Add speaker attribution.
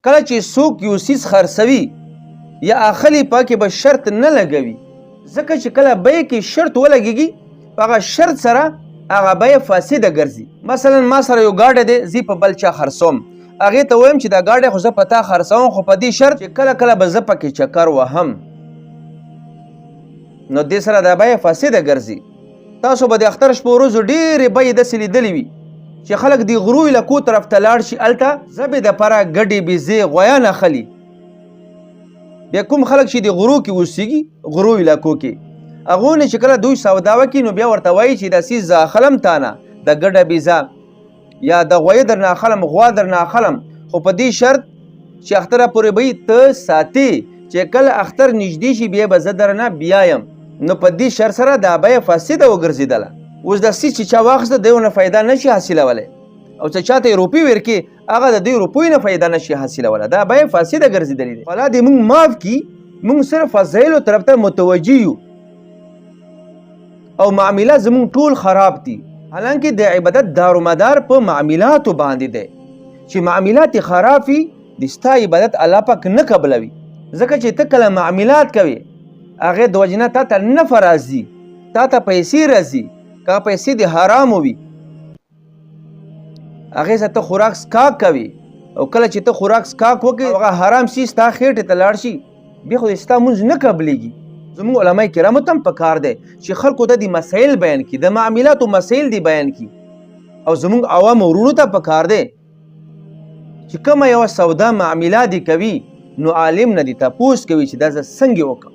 Speaker 1: کله چې څوک یو څیز خرڅوي یا اخلي پکې به شرط نه لګوي، ځکه چې کله بیې کې شرط ولګېږي په هغه شرط سره هغه بیه فاسده ګرځي. مثلا ما سره یو ګاډی دی، زه په بل چا خرڅوم، هغې ته وایم چې دا ګاډی خو زه په تا خرڅوم، خو په دې شرط چې کله کله به زه پکې چکر وهم، نو دې سره دا بیه فاسده ګرځي. تاسو به د اختر شپو ورځو ډېرې بیې داسې لیدلې وي چې خلک د غرو علاقو طرف ته لاړ شي، هلته ذبې دپاره ګډې بیزې غویان اخلي. بیا کوم خلک چې د غرو کې اوسېږي، غرو علاقو کې، هغو نه چې کله دوی سودا وکړي نو بیا ورته وایي چې دا څیز زه اخلم تا نه، د ګډه بیزه یا د غویه در نه اخلم، غوا در نه اخلم، خو په دې شرط چې اختره پورې به یې ته ساتې چې کله اختر نږدې شي بیا به زه درنه بیایم. نو په دې شرط سره دا بیه فاسده وګرځېدله. اوس دا څیز چې چا واخیسته د یو نه فایده نشي حاصلولی، او چې چاته یې روپۍ ورکړي هغه د دې روپیو نه فایده نشي حاصلولی، دا بیه فاسده ګرځېدلې دی. الله دې موږ معاف کړي، موږ صرف فضایلو طرف ته متوجه یو او معاملات زموږ ټول خراب دي. حالانکه د عبادت دارومدار په معاملاتو باندې دی، چې معاملات خراب وي د ستا عبادت الله پاک نه قبلوي، ځکه چې ته کله معاملات کوې هغې د وجې نه تا ته نفع راځي، تا ته پیسې راځي، که پیسې د حرامو وي هغې سره ته خوراک څښاک کوي، او کله چې ته خوراک څښاک وکړې هغه حرام څیز ستا خېټې ته لاړ شي بیا خو د ستا مونځ نه قبلېږي. زموږ علما کرامو ته هم پکار دی چې خلکو ته د مسایل بیان کړي، د معاملاتو مسایل دی بیان کړي، او زموږ عوامو وروڼو ته پکار دی چې کومه یوه سودا معامله دې کوي نو عالم نه دې تپوس کوي چې دا زه څنګه وکړم.